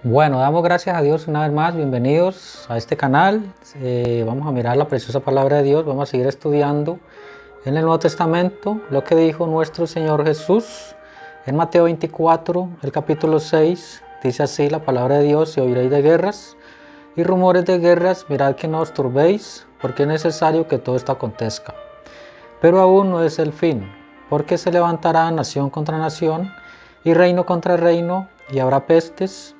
Bueno, damos gracias a Dios una vez más, bienvenidos a este canal. Vamos a mirar la preciosa palabra de Dios, vamos a seguir estudiando en el Nuevo Testamento lo que dijo nuestro Señor Jesús en Mateo 24, el capítulo 6, dice así la palabra de Dios: y oiréis de guerras y rumores de guerras, mirad que no os turbéis, porque es necesario que todo esto acontezca. Pero aún no es el fin, porque se levantará nación contra nación y reino contra reino, y habrá pestes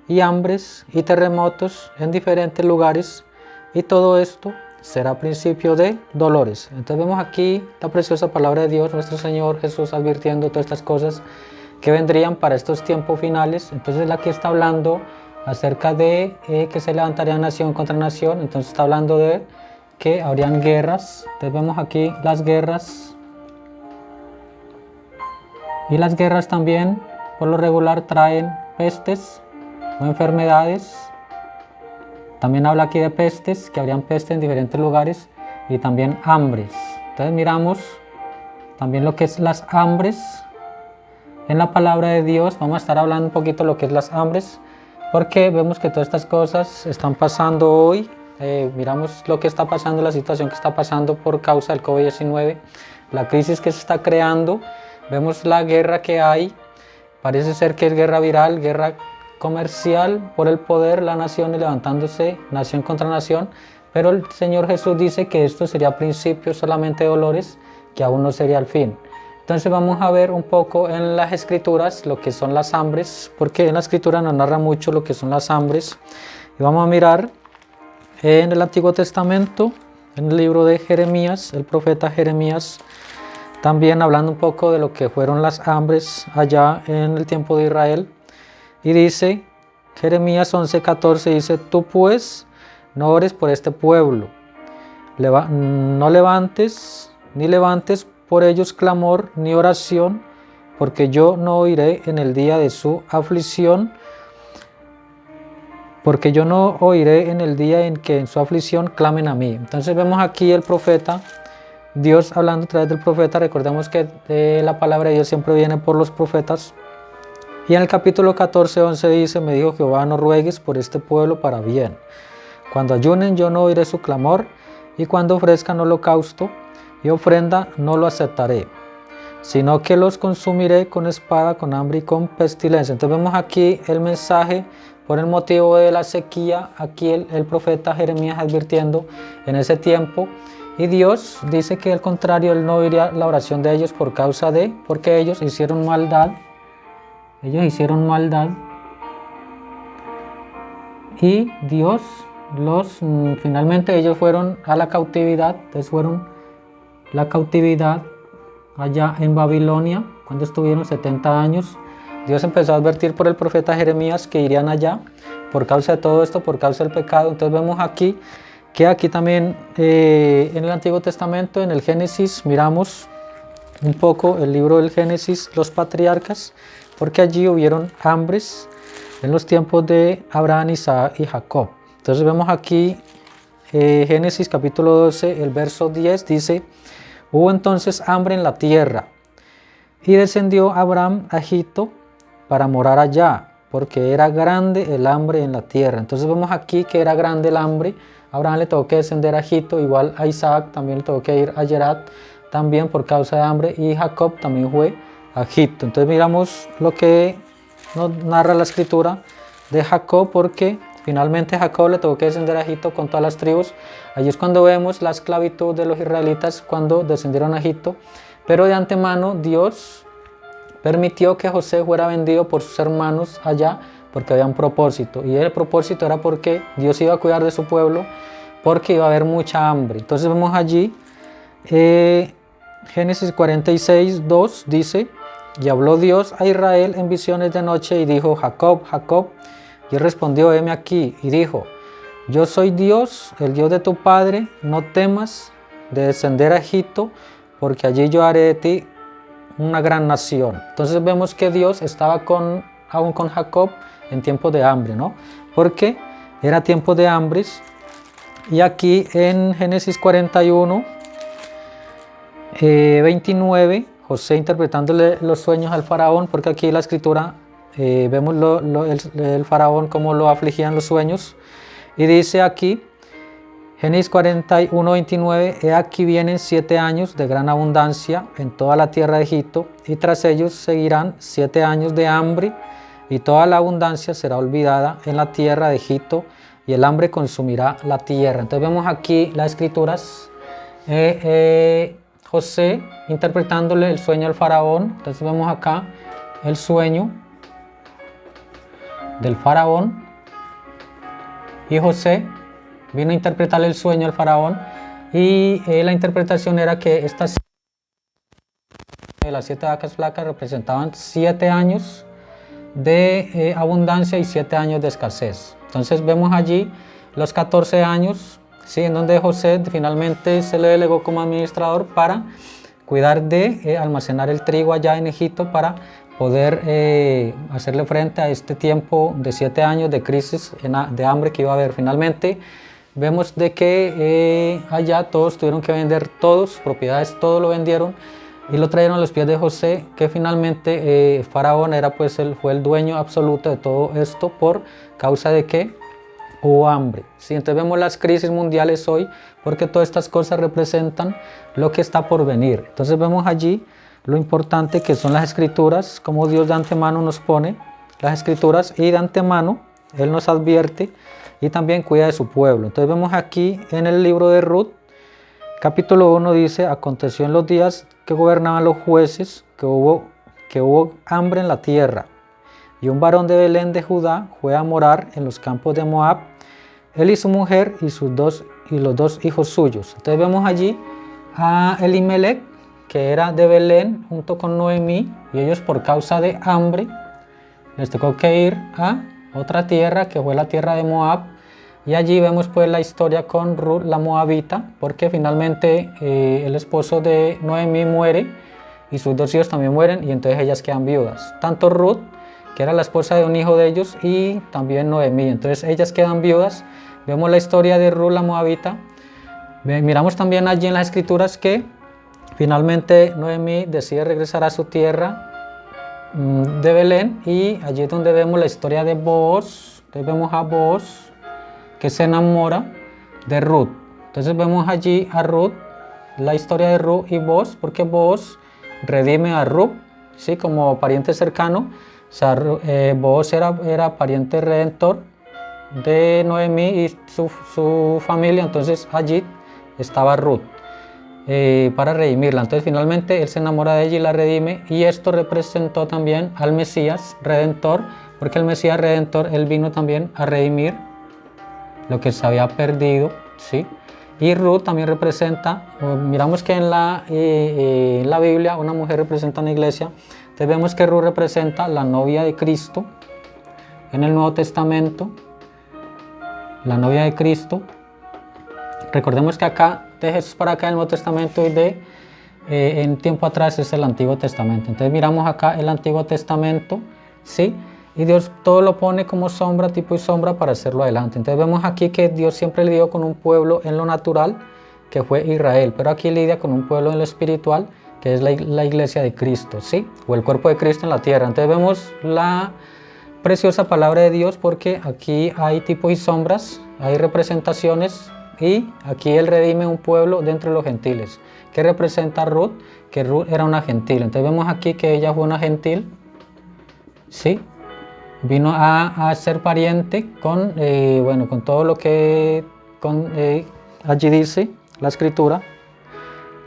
y hambres y terremotos en diferentes lugares, y todo esto será principio de dolores. Entonces vemos aquí la preciosa palabra de Dios, nuestro Señor Jesús advirtiendo todas estas cosas que vendrían para estos tiempos finales. Entonces aquí está hablando acerca de que se levantaría nación contra nación. Entonces está hablando de que habrían guerras. Entonces vemos aquí las guerras, y las guerras también por lo regular traen pestes o enfermedades. También habla aquí de pestes, que habrían pestes en diferentes lugares, y también hambres. Entonces miramos también lo que es las hambres en la palabra de Dios. Vamos a estar hablando un poquito de lo que es las hambres, porque vemos que todas estas cosas están pasando hoy. Miramos lo que está pasando, la situación que está pasando por causa del COVID-19, la crisis que se está creando. Vemos la guerra que hay, parece ser que es guerra viral, guerra comercial por el poder, la nación levantándose, nación contra nación, pero el Señor Jesús dice que esto sería principio solamente de dolores, que aún no sería el fin. Entonces vamos a ver un poco en las escrituras lo que son las hambres, porque en la escritura nos narra mucho lo que son las hambres. Y vamos a mirar en el Antiguo Testamento, en el libro de Jeremías, el profeta Jeremías, también hablando un poco de lo que fueron las hambres allá en el tiempo de Israel. Y dice, Jeremías 11:14, dice: tú pues no ores por este pueblo, no levantes por ellos clamor ni oración, porque yo no oiré en el día de su aflicción, porque yo no oiré en el día en que en su aflicción clamen a mí. Entonces vemos aquí el profeta, Dios hablando a través del profeta. Recordemos que la palabra de Dios siempre viene por los profetas. Y en el capítulo 14:11 dice: me dijo Jehová, no ruegues por este pueblo para bien. Cuando ayunen yo no oiré su clamor, y cuando ofrezcan holocausto y ofrenda no lo aceptaré, sino que los consumiré con espada, con hambre y con pestilencia. Entonces vemos aquí el mensaje por el motivo de la sequía. Aquí el profeta Jeremías advirtiendo en ese tiempo. Y Dios dice que al contrario, Él no oiría la oración de ellos porque ellos hicieron maldad. Y Dios finalmente ellos fueron a la cautividad. Entonces fueron la cautividad allá en Babilonia, cuando estuvieron 70 años. Dios empezó a advertir por el profeta Jeremías que irían allá por causa de todo esto, por causa del pecado. Entonces vemos aquí que aquí también en el Antiguo Testamento, en el Génesis, miramos un poco el libro del Génesis, los patriarcas, porque allí hubieron hambres en los tiempos de Abraham, Isaac y Jacob. Entonces vemos aquí Génesis capítulo 12, el verso 10 dice: hubo entonces hambre en la tierra, y descendió Abraham a Egipto para morar allá, porque era grande el hambre en la tierra. Entonces vemos aquí que era grande el hambre. A Abraham le tuvo que descender a Egipto, igual a Isaac también le tuvo que ir a Gerar, también por causa de hambre, y Jacob también fue a Egipto. Entonces miramos lo que nos narra la escritura de Jacob, porque finalmente Jacob le tuvo que descender a Egipto con todas las tribus. Allí es cuando vemos la esclavitud de los israelitas cuando descendieron a Egipto, pero de antemano Dios permitió que José fuera vendido por sus hermanos allá, porque había un propósito, y el propósito era porque Dios iba a cuidar de su pueblo, porque iba a haber mucha hambre. Entonces vemos allí Génesis 46:2 dice: y habló Dios a Israel en visiones de noche y dijo: Jacob, Jacob. Y él respondió: heme aquí. Y dijo: yo soy Dios, el Dios de tu padre, no temas de descender a Egipto, porque allí yo haré de ti una gran nación. Entonces vemos que Dios estaba aún con Jacob en tiempos de hambre, ¿no? Porque era tiempo de hambres. Y aquí en Génesis 41, 29, José interpretándole los sueños al faraón, porque aquí la escritura vemos el faraón cómo lo afligían los sueños. Y dice aquí, Génesis 41, 29, he aquí vienen 7 años de gran abundancia en toda la tierra de Egipto, y tras ellos seguirán 7 años de hambre, y toda la abundancia será olvidada en la tierra de Egipto, y el hambre consumirá la tierra. Entonces vemos aquí las escrituras, José interpretándole el sueño al faraón. Entonces vemos acá el sueño del faraón, y José vino a interpretarle el sueño al faraón, y la interpretación era que estas las 7 vacas flacas representaban 7 años de abundancia y 7 años de escasez. Entonces vemos allí los 14 años, ¿sí?, en donde José finalmente se le delegó como administrador para cuidar de almacenar el trigo allá en Egipto para poder hacerle frente a este tiempo de 7 años de crisis de hambre que iba a haber. Finalmente vemos de que allá todos tuvieron que vender todos, propiedades, todo lo vendieron y lo trajeron a los pies de José, que finalmente Faraón fue el dueño absoluto de todo esto por causa de que hubo hambre. ¿Sí? Entonces vemos las crisis mundiales hoy porque todas estas cosas representan lo que está por venir. Entonces vemos allí lo importante que son las escrituras, como Dios de antemano nos pone las escrituras y de antemano Él nos advierte y también cuida de su pueblo. Entonces vemos aquí en el libro de Ruth, capítulo 1 dice, aconteció en los días que gobernaban los jueces que hubo hambre en la tierra, y un varón de Belén de Judá fue a morar en los campos de Moab, él y su mujer y los dos hijos suyos. Entonces vemos allí a Elimelech, que era de Belén, junto con Noemí, y ellos por causa de hambre les tocó que ir a otra tierra, que fue la tierra de Moab, y allí vemos pues la historia con Ruth la Moabita, porque finalmente el esposo de Noemí muere, y sus 2 hijos también mueren, y entonces ellas quedan viudas. Tanto Ruth, que era la esposa de un hijo de ellos, y también Noemí. Entonces ellas quedan viudas. Vemos la historia de Ruth la Moabita. Miramos también allí en las escrituras que finalmente Noemí decide regresar a su tierra de Belén, y allí es donde vemos la historia de Booz. Entonces vemos a Booz que se enamora de Ruth. Entonces vemos allí a Ruth, la historia de Ruth y Booz, porque Booz redime a Ruth, ¿sí?, como pariente cercano. O sea, Booz era pariente redentor de Noemí y su familia. Entonces allí estaba Ruth para redimirla. Entonces finalmente él se enamora de ella y la redime, y esto representó también al Mesías Redentor, porque el Mesías Redentor, él vino también a redimir lo que se había perdido, ¿sí? Y Ruth también representa, miramos que en la Biblia una mujer representa una iglesia. Entonces vemos que Ruth representa la novia de Cristo en el Nuevo Testamento, la novia de Cristo. Recordemos que acá, de Jesús para acá, en el Nuevo Testamento, y en tiempo atrás es el Antiguo Testamento. Entonces miramos acá el Antiguo Testamento, ¿sí?, y Dios todo lo pone como sombra, tipo y sombra, para hacerlo adelante. Entonces vemos aquí que Dios siempre lidió con un pueblo en lo natural, que fue Israel, pero aquí lidia con un pueblo en lo espiritual, que es la iglesia de Cristo, ¿sí?, o el cuerpo de Cristo en la tierra. Entonces vemos la preciosa palabra de Dios, porque aquí hay tipos y sombras, hay representaciones, y aquí Él redime un pueblo dentro de los gentiles. ¿Qué representa Ruth? Que Ruth era una gentil. Entonces vemos aquí que ella fue una gentil, ¿sí?, vino a ser pariente con todo lo que allí dice la escritura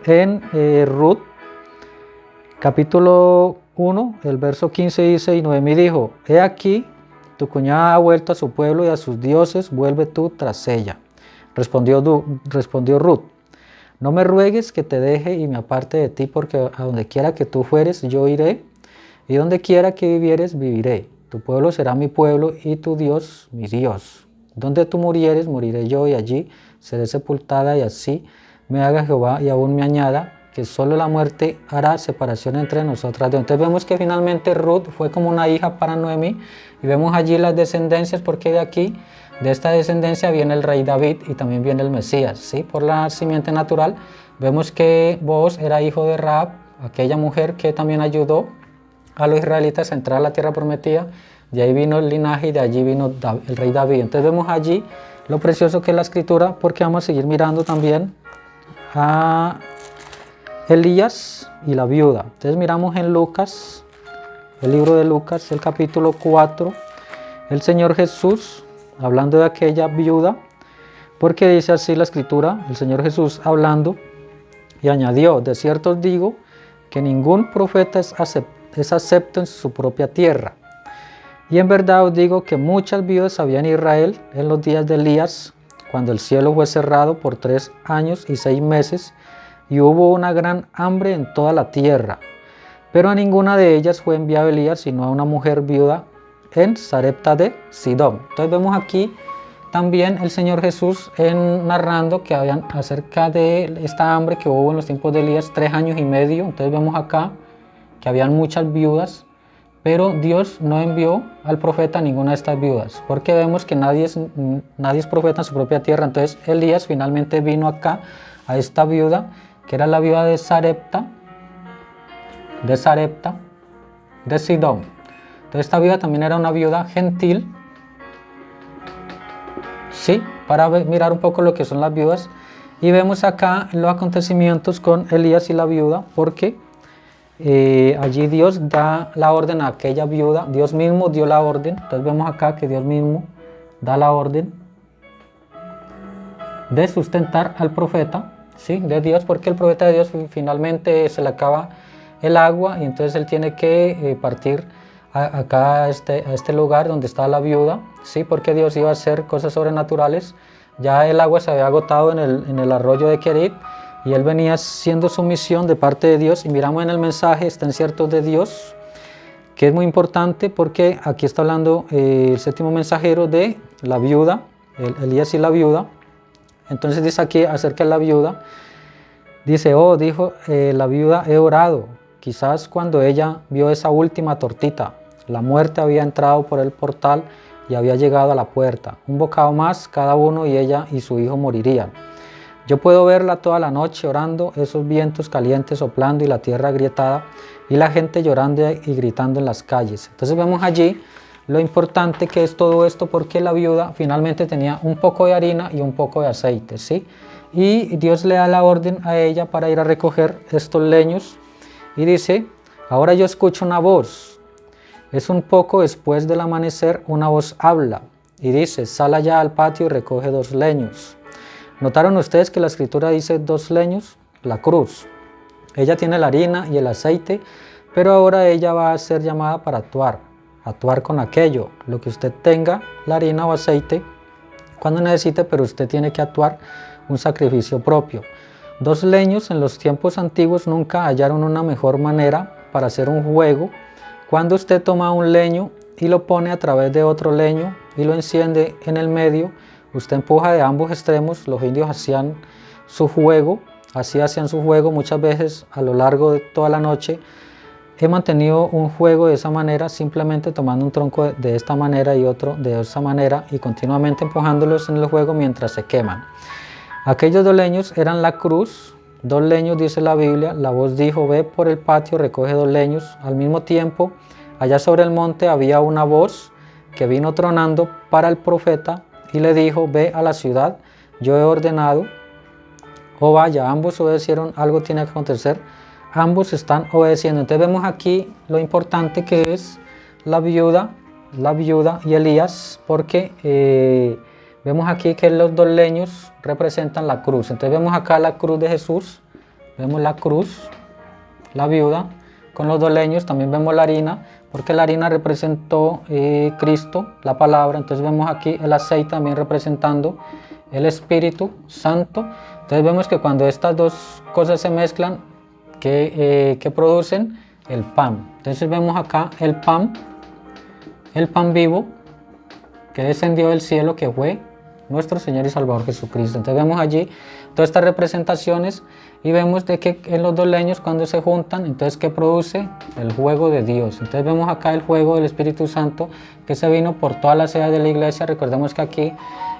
en Ruth capítulo 1, el verso 15 dice, y Noemí dijo, he aquí, tu cuñada ha vuelto a su pueblo y a sus dioses, vuelve tú tras ella. Respondió Ruth, no me ruegues que te deje y me aparte de ti, porque a donde quiera que tú fueres, yo iré, y donde quiera que vivieres, viviré. Tu pueblo será mi pueblo y tu Dios mi Dios. Donde tú murieres, moriré yo, y allí seré sepultada, y así me haga Jehová y aún me añada, que solo la muerte hará separación entre nosotras. Entonces vemos que finalmente Ruth fue como una hija para Noemí, y vemos allí las descendencias, porque de aquí, de esta descendencia, viene el rey David y también viene el Mesías, ¿sí?, por la simiente natural. Vemos que Booz era hijo de Rahab, aquella mujer que también ayudó a los israelitas a entrar a la tierra prometida. De ahí vino el linaje y de allí vino el rey David. Entonces vemos allí lo precioso que es la escritura, porque vamos a seguir mirando también a Elías y la viuda. Entonces miramos en Lucas, el libro de Lucas, el capítulo 4, el Señor Jesús hablando de aquella viuda, porque dice así la escritura, el Señor Jesús hablando, y añadió: de cierto os digo que ningún profeta es acepto en su propia tierra. Y en verdad os digo que muchas viudas había en Israel en los días de Elías, cuando el cielo fue cerrado por 3 años y 6 meses, y hubo una gran hambre en toda la tierra. Pero a ninguna de ellas fue enviado Elías, sino a una mujer viuda en Sarepta de Sidón. Entonces vemos aquí también el Señor Jesús narrando que habían acerca de esta hambre que hubo en los tiempos de Elías, 3 años y medio. Entonces vemos acá que habían muchas viudas, pero Dios no envió al profeta a ninguna de estas viudas, porque vemos que nadie es profeta en su propia tierra. Entonces Elías finalmente vino acá a esta viuda, que era la viuda de Sarepta de Sidón. Entonces esta viuda también era una viuda gentil. Sí, para mirar un poco lo que son las viudas. Y vemos acá los acontecimientos con Elías y la viuda, porque allí Dios da la orden a aquella viuda, Dios mismo dio la orden. Entonces vemos acá que Dios mismo da la orden de sustentar al profeta, ¿sí?, de Dios, porque el profeta de Dios finalmente se le acaba el agua y entonces él tiene que partir acá a este lugar donde está la viuda, ¿sí?, porque Dios iba a hacer cosas sobrenaturales. Ya el agua se había agotado en el arroyo de Kerit, y él venía haciendo su misión de parte de Dios. Y miramos en el mensaje, están ciertos de Dios, que es muy importante, porque aquí está hablando el séptimo mensajero de la viuda, Elías y la viuda. Entonces dice aquí acerca de la viuda, dice: dijo la viuda, he orado. Quizás cuando ella vio esa última tortita, la muerte había entrado por el portal y había llegado a la puerta. Un bocado más cada uno y ella y su hijo morirían. Yo puedo verla toda la noche orando, esos vientos calientes soplando y la tierra agrietada y la gente llorando y gritando en las calles. Entonces vemos allí lo importante que es todo esto, porque la viuda finalmente tenía un poco de harina y un poco de aceite, ¿sí? Y Dios le da la orden a ella para ir a recoger estos leños. Y dice: ahora yo escucho una voz. Es un poco después del amanecer, una voz habla y dice: sal allá al patio y recoge 2 leños. ¿Notaron ustedes que la escritura dice 2 leños? La cruz. Ella tiene la harina y el aceite, pero ahora ella va a ser llamada para actuar con aquello, lo que usted tenga, la harina o aceite, cuando necesite, pero usted tiene que actuar un sacrificio propio. 2 leños en los tiempos antiguos nunca hallaron una mejor manera para hacer un fuego. Cuando usted toma un leño y lo pone a través de otro leño y lo enciende en el medio, usted empuja de ambos extremos. Los indios hacían su fuego, así hacían su fuego muchas veces a lo largo de toda la noche. He mantenido un fuego de esa manera, simplemente tomando un tronco de esta manera y otro de esa manera y continuamente empujándolos en el fuego mientras se queman. Aquellos 2 leños eran la cruz. 2 leños, dice la Biblia. La voz dijo: ve por el patio, recoge 2 leños. Al mismo tiempo, allá sobre el monte había una voz que vino tronando para el profeta y le dijo: ve a la ciudad, yo he ordenado. Vaya, ambos obedecieron, algo tiene que acontecer. Ambos están obedeciendo. Entonces vemos aquí lo importante que es la viuda y Elías, porque vemos aquí que los 2 leños representan la cruz. Entonces vemos acá la cruz de Jesús, vemos la cruz, la viuda con los 2 leños. También vemos la harina, porque la harina representó Cristo, la palabra. Entonces vemos aquí el aceite también representando el Espíritu Santo. Entonces vemos que cuando estas 2 cosas se mezclan, que producen el pan. Entonces vemos acá el pan vivo que descendió del cielo, que fue nuestro Señor y Salvador Jesucristo. Entonces vemos allí todas estas representaciones y vemos de que en los 2 leños, cuando se juntan, entonces ¿qué produce? El fuego de Dios. Entonces vemos acá el fuego del Espíritu Santo que se vino por todas las edades de la iglesia. Recordemos que aquí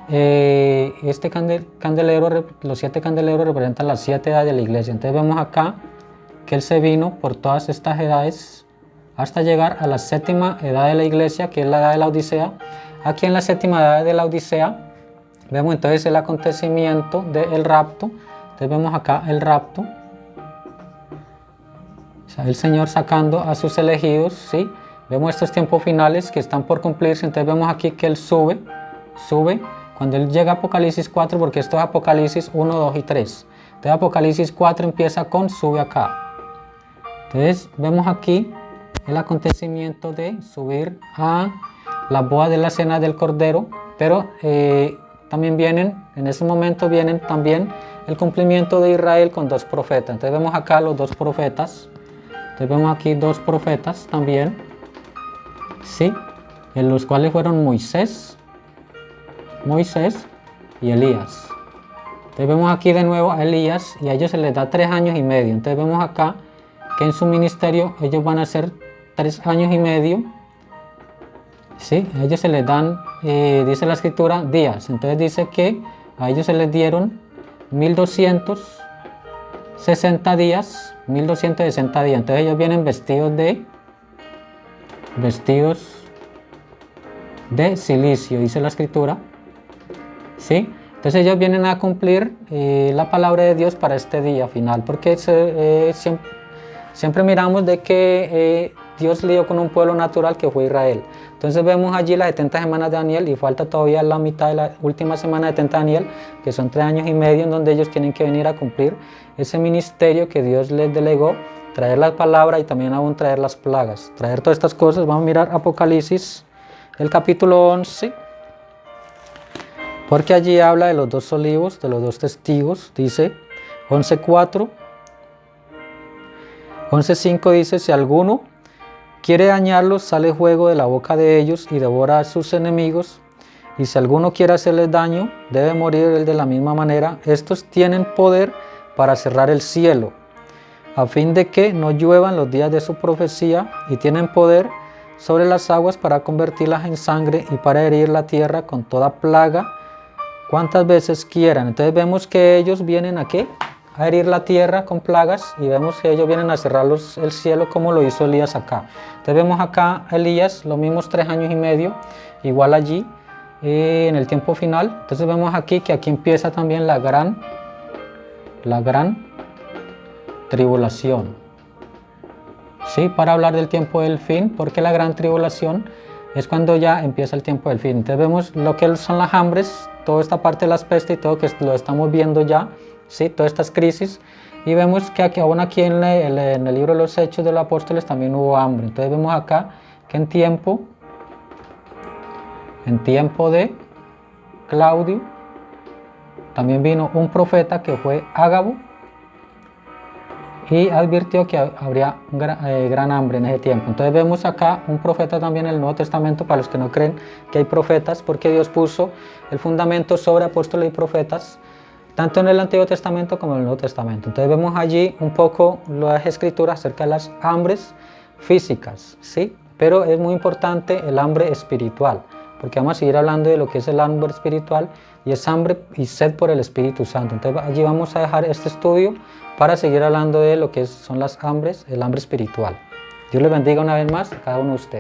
este candelero, los 7 candeleros representan las 7 edades de la iglesia. Entonces vemos acá que Él se vino por todas estas edades hasta llegar a la séptima edad de la iglesia, que es la edad de la Odisea. Aquí en la séptima edad de la Odisea vemos entonces el acontecimiento del rapto. Entonces vemos acá el rapto, o sea, el Señor sacando a sus elegidos, ¿sí? Vemos estos tiempos finales que están por cumplirse. Entonces vemos aquí que Él sube, cuando Él llega a Apocalipsis 4, porque esto es Apocalipsis 1, 2 y 3. Entonces Apocalipsis 4 empieza con sube acá. Entonces vemos aquí el acontecimiento de subir a la boda de la cena del Cordero, pero también en ese momento vienen también el cumplimiento de Israel con dos profetas. Entonces vemos acá los dos profetas. Entonces vemos aquí dos profetas también, ¿sí? En los cuales fueron Moisés y Elías. Entonces vemos aquí de nuevo a Elías y a ellos se les da 3 años y medio. Entonces vemos acá que en su ministerio ellos van a hacer 3 años y medio. ¿Sí? A ellos se les dan, dice la escritura, días. Entonces dice que a ellos se les dieron 1260 días. 1260 días. Entonces ellos vienen vestidos de silicio, dice la escritura. ¿Sí? Entonces ellos vienen a cumplir la palabra de Dios para este día final, porque siempre miramos de que Dios lidió con un pueblo natural que fue Israel. Entonces vemos allí las 70 semanas de Daniel y falta todavía la mitad de la última semana de 70 de Daniel, que son 3 años y medio en donde ellos tienen que venir a cumplir ese ministerio que Dios les delegó, traer la palabra y también aún traer las plagas, traer todas estas cosas. Vamos a mirar Apocalipsis, el capítulo 11, porque allí habla de los 2 olivos, de los 2 testigos. Dice 11:4, 11:5 dice: si alguno quiere dañarlos, sale fuego de la boca de ellos y devora a sus enemigos. Y si alguno quiere hacerles daño, debe morir él de la misma manera. Estos tienen poder para cerrar el cielo, a fin de que no lluevan los días de su profecía, y tienen poder sobre las aguas para convertirlas en sangre y para herir la tierra con toda plaga cuantas veces quieran. Entonces vemos que ellos vienen a ¿qué? A herir la tierra con plagas, y vemos que ellos vienen a cerrar el cielo como lo hizo Elías acá. Entonces vemos acá a Elías, los mismos 3 años y medio, igual allí en el tiempo final. Entonces vemos aquí que aquí empieza también la gran tribulación. Sí, para hablar del tiempo del fin, porque la gran tribulación es cuando ya empieza el tiempo del fin. Entonces vemos lo que son las hambres, toda esta parte de las pestes y todo, que lo estamos viendo ya. ¿Sí? Todas estas crisis, y vemos que aún aquí en el libro de los Hechos de los Apóstoles también hubo hambre. Entonces vemos acá que en tiempo de Claudio también vino un profeta que fue Ágabo y advirtió que habría gran hambre en ese tiempo. Entonces vemos acá un profeta también en el Nuevo Testamento, para los que no creen que hay profetas, porque Dios puso el fundamento sobre apóstoles y profetas, tanto en el Antiguo Testamento como en el Nuevo Testamento. Entonces vemos allí un poco las escrituras acerca de las hambres físicas, ¿sí? Pero es muy importante el hambre espiritual, porque vamos a seguir hablando de lo que es el hambre espiritual, y es hambre y sed por el Espíritu Santo. Entonces allí vamos a dejar este estudio para seguir hablando de lo que son las hambres, el hambre espiritual. Dios les bendiga una vez más a cada uno de ustedes.